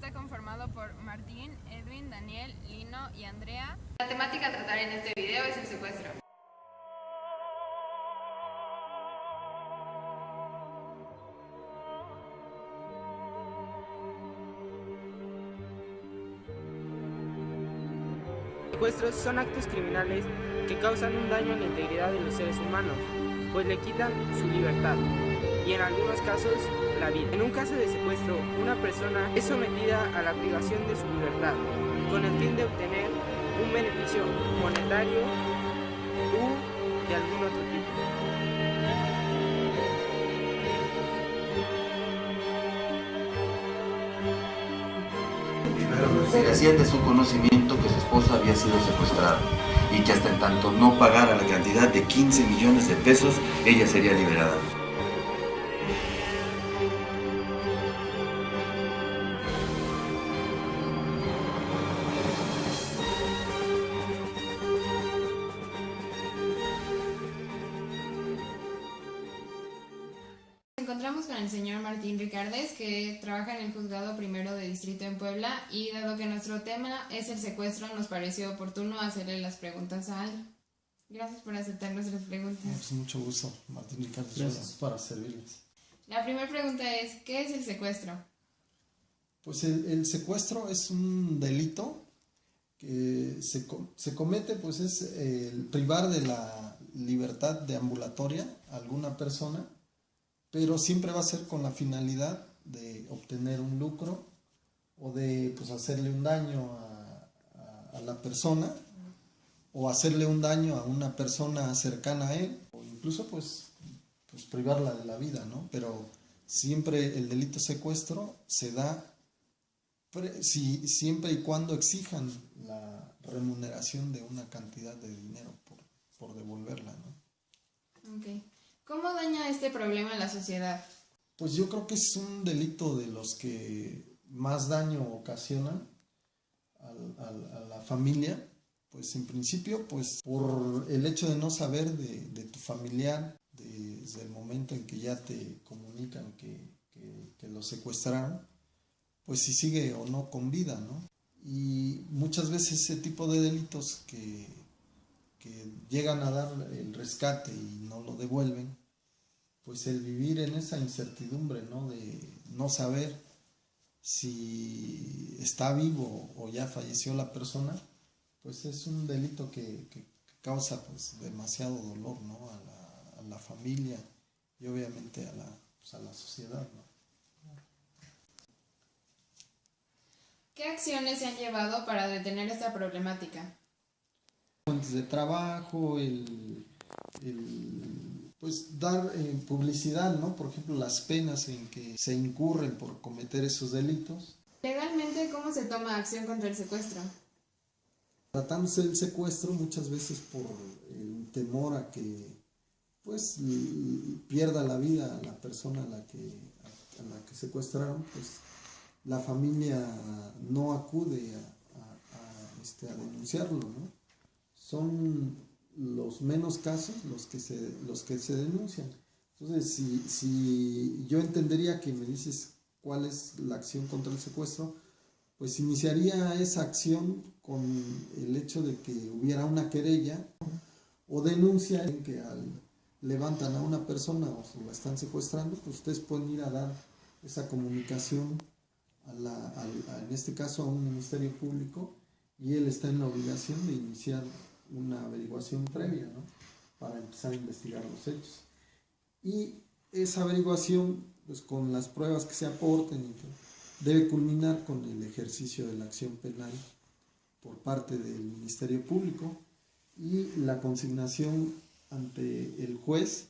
está conformado por Martín, Edwin, Daniel, Lino y Andrea. La temática a tratar en este video es el secuestro. Los secuestros son actos criminales que causan un daño a la integridad de los seres humanos, pues le quitan su libertad y en algunos casos la vida. En un caso de secuestro, una persona es sometida a la privación de su libertad con el fin de obtener un beneficio monetario u de algún otro tipo. Se le hacía de su conocimiento que su esposa había sido secuestrada y que hasta en tanto no pagara la cantidad de 15 millones de pesos, ella sería liberada. Nos encontramos con el señor Martín Ricardes, que trabaja en el Juzgado Primero de Distrito en Puebla, y dado que nuestro tema es el secuestro, nos pareció oportuno hacerle las preguntas a él. Gracias por aceptar nuestras preguntas. Pues mucho gusto, Martín Ricardes, Gracias. para servirles. La primera pregunta es, ¿qué es el secuestro? Pues el secuestro es un delito que se comete, pues es el privar de la libertad deambulatoria a alguna persona, pero siempre va a ser con la finalidad de obtener un lucro o de pues hacerle un daño a la persona, o hacerle un daño a una persona cercana a él, o incluso pues privarla de la vida, ¿no? Pero siempre el delito secuestro se da siempre y cuando exijan la remuneración de una cantidad de dinero por devolverla, ¿no? Okay. ¿Cómo daña este problema a la sociedad? Pues yo creo que es un delito de los que más daño ocasionan a la familia. Pues en principio, pues por el hecho de no saber de tu familiar, desde el momento en que ya te comunican que lo secuestraron, pues si sigue o no con vida, ¿no? Y muchas veces ese tipo de delitos que llegan a dar el rescate y no lo devuelven, pues el vivir en esa incertidumbre, ¿no? De no saber si está vivo o ya falleció la persona, pues es un delito que causa pues demasiado dolor, ¿no? a la familia y obviamente a la sociedad, ¿no? ¿Qué acciones se han llevado para detener esta problemática? Fuentes de trabajo, pues dar publicidad, ¿no? Por ejemplo, las penas en que se incurren por cometer esos delitos. Legalmente, ¿cómo se toma acción contra el secuestro? Tratándose del secuestro, muchas veces por el temor a que pues pierda la vida la persona a la que secuestraron, pues la familia no acude a denunciarlo, ¿no? Son los menos casos los que se denuncian. Entonces, si yo entendería que me dices cuál es la acción contra el secuestro, pues iniciaría esa acción con el hecho de que hubiera una querella o denuncia en que levantan a una persona o la están secuestrando, pues ustedes pueden ir a dar esa comunicación en este caso a un ministerio público, y él está en la obligación de iniciar una averiguación previa, ¿no? Para empezar a investigar los hechos. Y esa averiguación, pues con las pruebas que se aporten, debe culminar con el ejercicio de la acción penal por parte del Ministerio Público y la consignación ante el juez,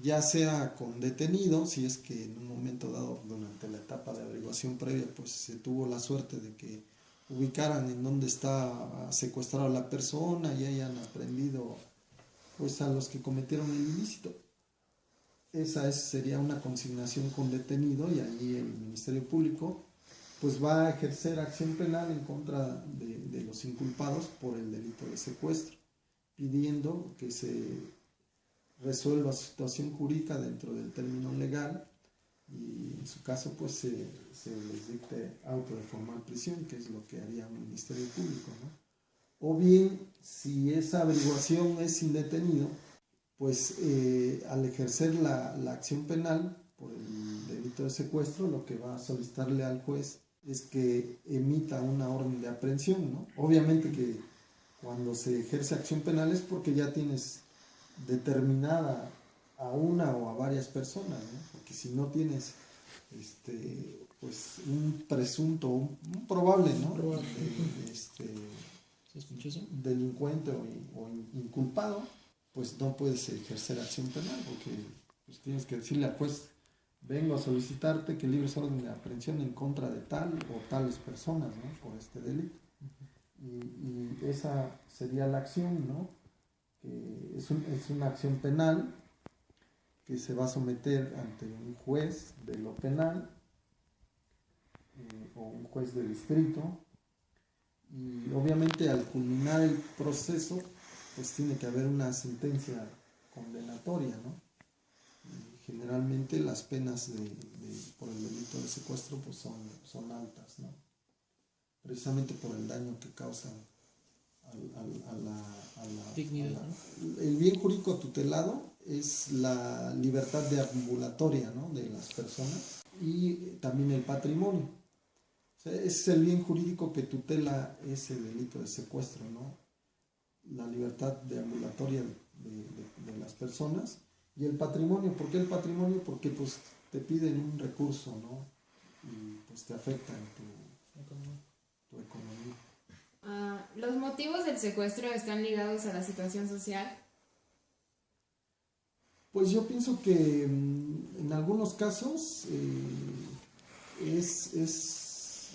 ya sea con detenido, si es que en un momento dado durante la etapa de averiguación previa pues se tuvo la suerte de que ubicaran en dónde está secuestrada la persona y hayan aprendido pues a los que cometieron el ilícito. Esa sería una consignación con detenido, y ahí el Ministerio Público pues va a ejercer acción penal en contra de los inculpados por el delito de secuestro, pidiendo que se resuelva su situación jurídica dentro del término legal y en su caso pues se les dicte auto de formal prisión, que es lo que haría un Ministerio Público, ¿no? O bien, si esa averiguación es sin detenido, pues al ejercer la acción penal por el delito de secuestro, lo que va a solicitarle al juez es que emita una orden de aprehensión, ¿no? Obviamente que cuando se ejerce acción penal es porque ya tienes determinada a una o a varias personas, ¿no? Porque si no tienes pues un presunto, un probable, ¿no? Delincuente o inculpado, pues no puedes ejercer acción penal, porque pues tienes que decirle al juez: vengo a solicitarte que libres orden de aprehensión en contra de tal o tales personas, ¿no? Por este delito. Y esa sería la acción, ¿no? Que es una acción penal que se va a someter ante un juez de lo penal o un juez de distrito, y obviamente al culminar el proceso pues tiene que haber una sentencia condenatoria, ¿no? Y generalmente las penas por el delito de secuestro pues son altas, ¿no? Precisamente por el daño que causan a la dignidad, ¿no? El bien jurídico tutelado es la libertad deambulatoria, ¿no? De las personas, y también el patrimonio. O sea, es el bien jurídico que tutela ese delito de secuestro, ¿no? La libertad deambulatoria de las personas, y el patrimonio. ¿Por qué el patrimonio? Porque pues te piden un recurso, ¿no? Y pues te afecta en tu economía. ¿Los motivos del secuestro están ligados a la situación social? Pues yo pienso que en algunos casos es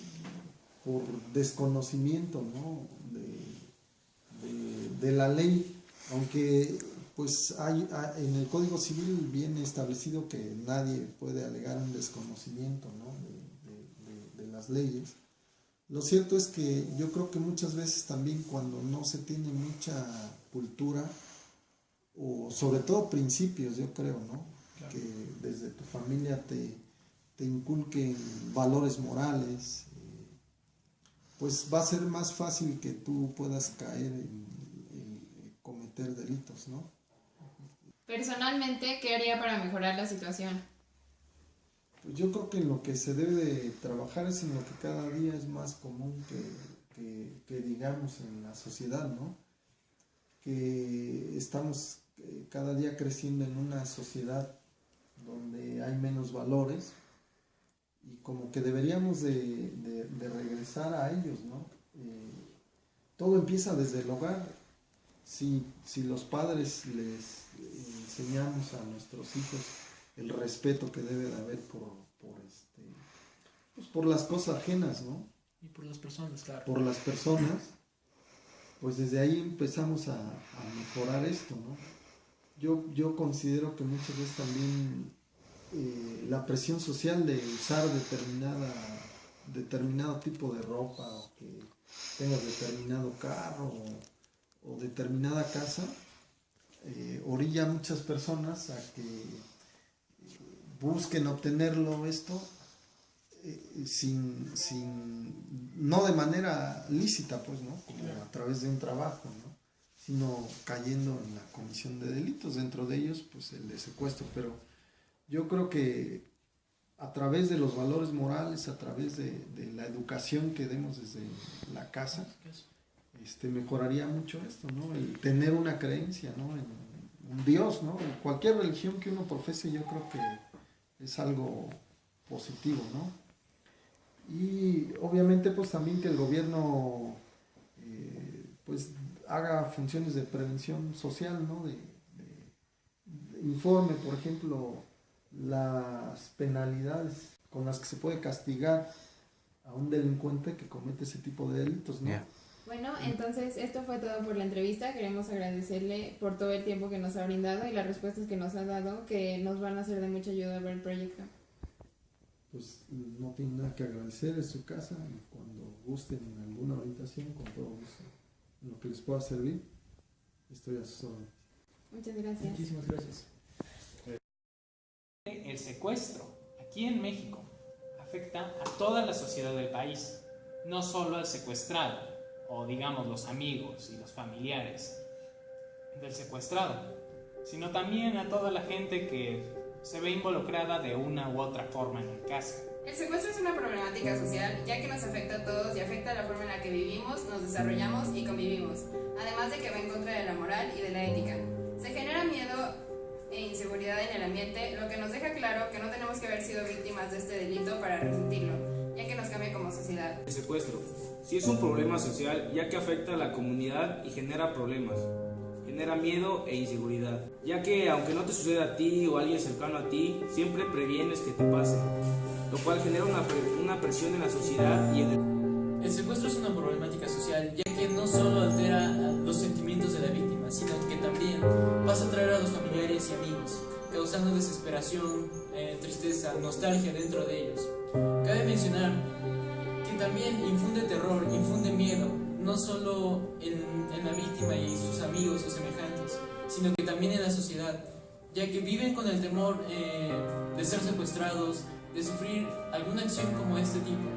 por desconocimiento, ¿no? de la ley, aunque pues en el Código Civil viene establecido que nadie puede alegar un desconocimiento, ¿no? de las leyes. Lo cierto es que yo creo que muchas veces también cuando no se tiene mucha cultura, o sobre todo principios, yo creo, ¿no? Claro. Que desde tu familia te inculquen valores morales, pues va a ser más fácil que tú puedas caer en cometer delitos, ¿no? Personalmente, ¿qué haría para mejorar la situación? Pues yo creo que en lo que se debe de trabajar es en lo que cada día es más común que digamos en la sociedad, ¿no? Que estamos cada día creciendo en una sociedad donde hay menos valores, y como que deberíamos de regresar a ellos, ¿no? Todo empieza desde el hogar. Si los padres les enseñamos a nuestros hijos el respeto que debe de haber por las cosas ajenas, ¿no? Y por las personas, claro. Por las personas, pues desde ahí empezamos a mejorar esto, ¿no? Yo considero que muchas veces también la presión social de usar determinado tipo de ropa, o que tengas determinado carro o determinada casa, orilla a muchas personas a que busquen obtenerlo esto no de manera lícita, pues, ¿no? Como a través de un trabajo, ¿no? Sino cayendo en la comisión de delitos, dentro de ellos pues el de secuestro. Pero yo creo que a través de los valores morales, a través de la educación que demos desde la casa, mejoraría mucho esto, ¿no? El tener una creencia, ¿no? En un Dios, ¿no? En cualquier religión que uno profese, yo creo que es algo positivo, ¿no? Y obviamente pues también que el gobierno pues haga funciones de prevención social, ¿no? De informe, por ejemplo, las penalidades con las que se puede castigar a un delincuente que comete ese tipo de delitos, ¿no? Yeah. Bueno, entonces esto fue todo por la entrevista. Queremos agradecerle por todo el tiempo que nos ha brindado y las respuestas que nos ha dado, que nos van a ser de mucha ayuda a ver el proyecto. Pues no tiene nada que agradecer, es su casa, y cuando gusten en alguna orientación, con todo gusto, en lo que les pueda servir, estoy a sus órdenes. Muchas gracias. Muchísimas gracias. El secuestro. aquí en México afecta a toda la sociedad del país, no solo al secuestrado, o digamos los amigos y los familiares del secuestrado, sino también a toda la gente que se ve involucrada de una u otra forma en el caso. El secuestro es una problemática social, ya que nos afecta a todos y afecta la forma en la que vivimos, nos desarrollamos y convivimos, además de que va en contra de la moral y de la ética. Se genera miedo e inseguridad en el ambiente, lo que nos deja claro que no tenemos que haber sido víctimas de este delito para resentirlo, ya que nos cambia como sociedad. El secuestro sí es un problema social, ya que afecta a la comunidad y genera problemas. Genera miedo e inseguridad, ya que aunque no te suceda a ti o a alguien cercano a ti, siempre previenes que te pase, lo cual genera una presión en la sociedad y en el... El secuestro es una problemática social, ya que no solo altera los sentimientos de la víctima, sino que también pasa a atraer a los familiares y amigos, causando desesperación, tristeza, nostalgia dentro de ellos. Cabe mencionar que también infunde terror, infunde miedo, no solo en la víctima y sus amigos o semejantes, sino que también en la sociedad, ya que viven con el temor de ser secuestrados, de sufrir alguna acción como este tipo,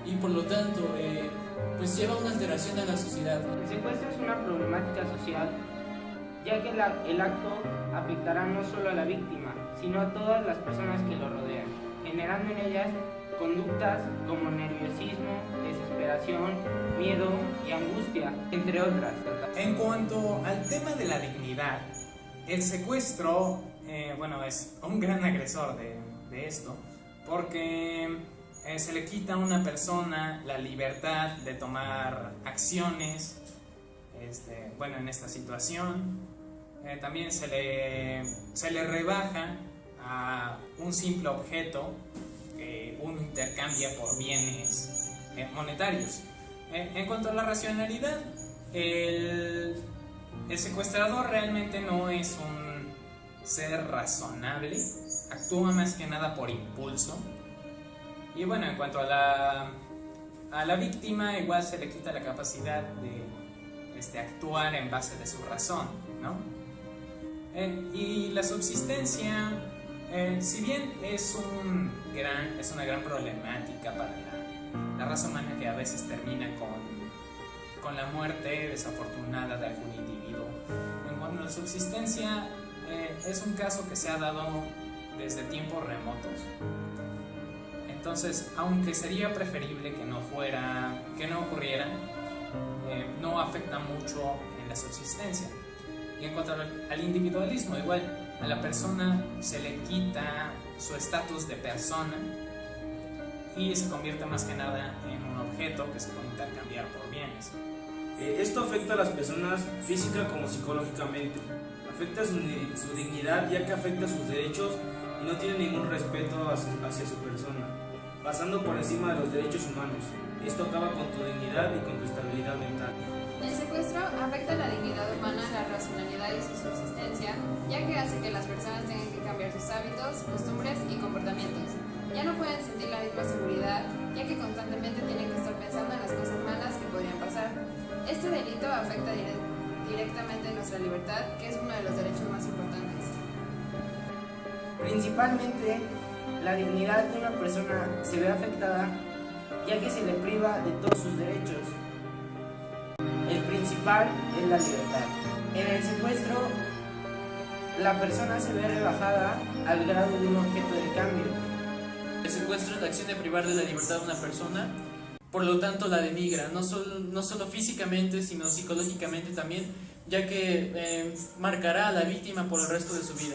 y por lo tanto pues lleva una alteración a la sociedad. El secuestro es una problemática social, ya que el acto afectará no solo a la víctima, sino a todas las personas que lo rodean, generando en ellas conductas como nerviosismo, desesperación, miedo y angustia, entre otras. En cuanto al tema de la dignidad, el secuestro, es un gran agresor de esto, porque se le quita a una persona la libertad de tomar acciones, en esta situación. También se le rebaja a un simple objeto que uno intercambia por bienes monetarios. En cuanto a la racionalidad, el secuestrador realmente no es un ser razonable, actúa más que nada por impulso. Y bueno, en cuanto a la víctima, igual se le quita la capacidad de actuar en base de su razón, ¿no? Y la subsistencia, si bien es una gran problemática para la raza humana, que a veces termina con la muerte desafortunada de algún individuo. En cuanto a la subsistencia, es un caso que se ha dado desde tiempos remotos. Entonces, aunque sería preferible que no ocurriera, no afecta mucho en la subsistencia. Y en cuanto al individualismo, igual a la persona se le quita su estatus de persona y se convierte más que nada en un objeto que se puede intercambiar por bienes. Esto afecta a las personas física como psicológicamente. Afecta su dignidad, ya que afecta sus derechos y no tiene ningún respeto hacia su persona, pasando por encima de los derechos humanos. Esto acaba con tu dignidad y con tu estabilidad mental. El secuestro afecta la dignidad humana, la racionalidad y su subsistencia, ya que hace que las personas tengan que cambiar sus hábitos, costumbres y comportamientos. Ya no pueden sentir la misma seguridad, ya que constantemente tienen que estar pensando en las cosas malas que podrían pasar. Este delito afecta directamente nuestra libertad, que es uno de los derechos más importantes. Principalmente, la dignidad de una persona se ve afectada, ya que se le priva de todos sus derechos. El principal es la libertad. En el secuestro, la persona se ve rebajada al grado de un objeto de cambio. El secuestro es la acción de privar de la libertad a una persona, por lo tanto la denigra, no solo físicamente, sino psicológicamente también, ya que marcará a la víctima por el resto de su vida,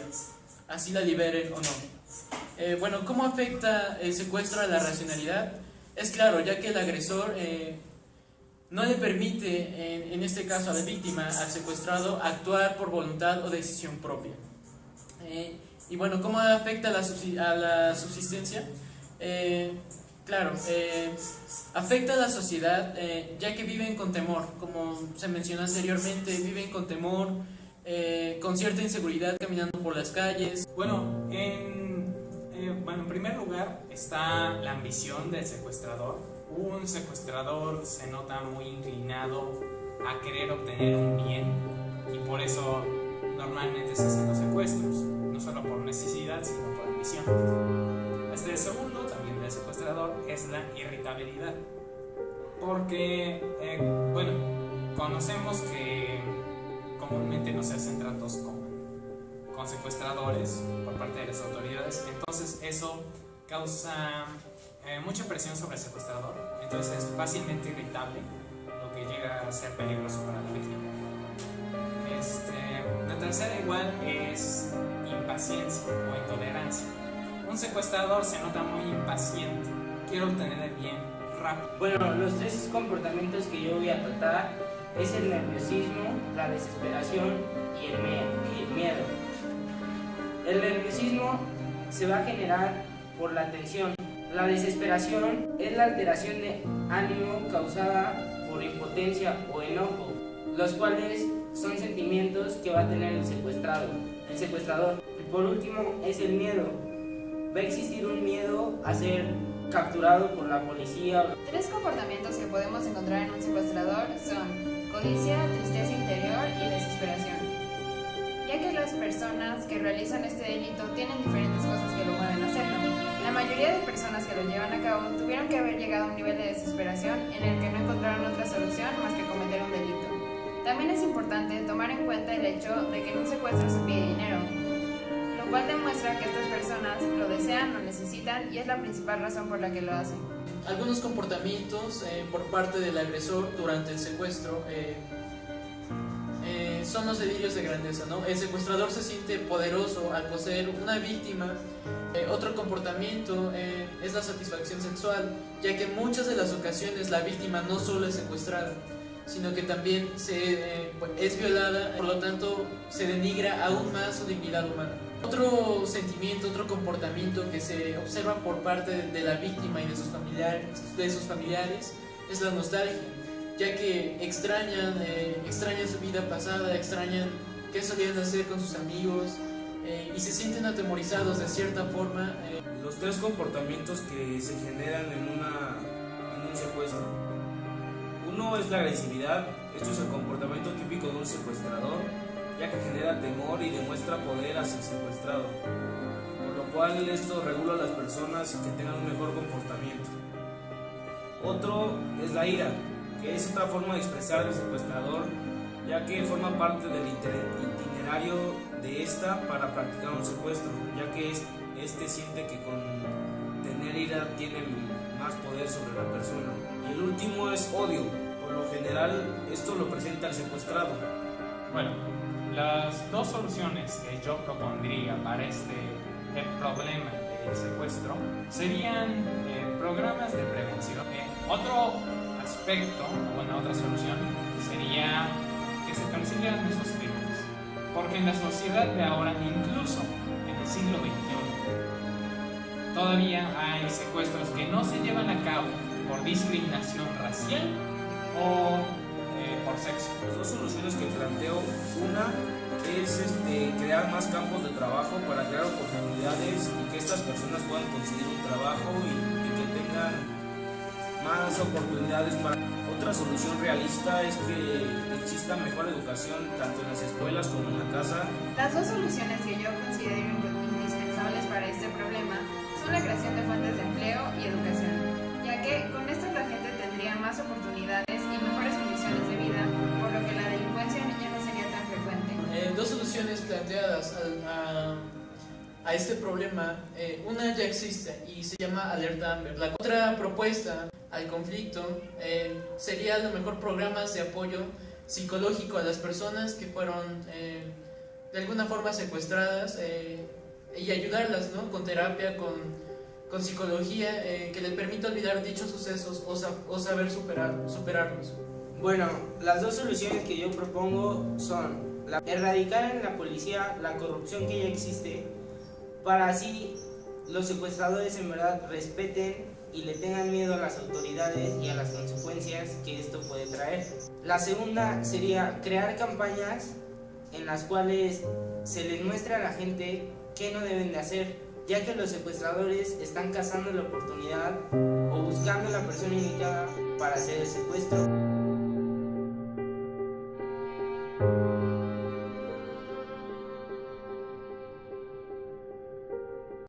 así la liberen o no. ¿Cómo afecta el secuestro a la racionalidad? Es claro, ya que el agresor no le permite, en este caso a la víctima, al secuestrado, actuar por voluntad o decisión propia. ¿Cómo afecta a la subsistencia? Afecta a la sociedad, ya que viven con temor, como se mencionó anteriormente, viven con temor, con cierta inseguridad caminando por las calles. En primer lugar está la ambición del secuestrador. Un secuestrador se nota muy inclinado a querer obtener un bien y por eso normalmente se hacen los secuestros, no solo por necesidad sino por ambición. Este segundo, también del secuestrador, es la irritabilidad. Porque, bueno, conocemos que comúnmente no se hacen tratos con secuestradores por parte de las autoridades, entonces eso causa mucha presión sobre el secuestrador, entonces es fácilmente irritable, lo que llega a ser peligroso para la víctima. La tercera igual es impaciencia o intolerancia. Un secuestrador se nota muy impaciente, quiere obtener el bien rápido. Bueno, los tres comportamientos que yo voy a tratar es el nerviosismo, la desesperación y el miedo. El nerviosismo se va a generar por la tensión. La desesperación es la alteración de ánimo causada por impotencia o enojo, los cuales son sentimientos que va a tener el secuestrador. Y por último es el miedo. Va a existir un miedo a ser capturado por la policía. Tres comportamientos que podemos encontrar en un secuestrador son codicia, tristeza interior y desesperación, ya que las personas que realizan este delito tienen diferentes cosas que lo mueven a hacerlo. La mayoría de personas que lo llevan a cabo tuvieron que haber llegado a un nivel de desesperación en el que no encontraron otra solución más que cometer un delito. También es importante tomar en cuenta el hecho de que en un secuestro se pide dinero, lo cual demuestra que estas personas lo desean, lo necesitan y es la principal razón por la que lo hacen. Algunos comportamientos por parte del agresor durante el secuestro son los delirios de grandeza, ¿no? El secuestrador se siente poderoso al poseer una víctima. Otro comportamiento es la satisfacción sexual, ya que en muchas de las ocasiones la víctima no solo es secuestrada, sino que también es violada, por lo tanto se denigra aún más su dignidad humana. Otro sentimiento, otro comportamiento que se observa por parte de la víctima y de sus familiares es la nostalgia, ya que extrañan su vida pasada, extrañan qué solían hacer con sus amigos y se sienten atemorizados de cierta forma. Los tres comportamientos que se generan en un secuestro. Uno es la agresividad. Esto es el comportamiento típico de un secuestrador, ya que genera temor y demuestra poder hacia el secuestrado, por lo cual esto regula a las personas que tengan un mejor comportamiento. Otro es la ira, que es otra forma de expresar al secuestrador, ya que forma parte del itinerario de esta para practicar un secuestro, ya que este siente que con tener ira tiene más poder sobre la persona. Y el último es odio. Por lo general esto lo presenta el secuestrado. Bueno, las dos soluciones que yo propondría para este problema del secuestro serían programas de prevención. Otro aspecto, otra solución sería que se consideran esos crímenes, porque en la sociedad de ahora, incluso en el siglo XXI, todavía hay secuestros que no se llevan a cabo por discriminación racial o por sexo. Las dos soluciones que planteo, una es crear más campos de trabajo para crear oportunidades y que estas personas puedan conseguir un trabajo y que tengan más oportunidades para... Otra solución realista es que exista mejor educación tanto en las escuelas como en la casa. Las dos soluciones que yo considero indispensables para este problema son la creación de fuentes de empleo y educación, ya que con esto la gente tendría más oportunidades y mejores condiciones de vida, por lo que la delincuencia ya no sería tan frecuente. Dos soluciones planteadas a este problema. Una ya existe y se llama Alerta Amber. La otra propuesta al conflicto sería a lo mejor programas de apoyo psicológico a las personas que fueron de alguna forma secuestradas y ayudarlas, ¿no? Con terapia, con psicología que les permita olvidar dichos sucesos o saber superarlos. Bueno, las dos soluciones que yo propongo son erradicar en la policía la corrupción que ya existe, para así los secuestradores en verdad respeten y le tengan miedo a las autoridades y a las consecuencias que esto puede traer. La segunda sería crear campañas en las cuales se les muestre a la gente qué no deben de hacer, ya que los secuestradores están cazando la oportunidad o buscando la persona indicada para hacer el secuestro.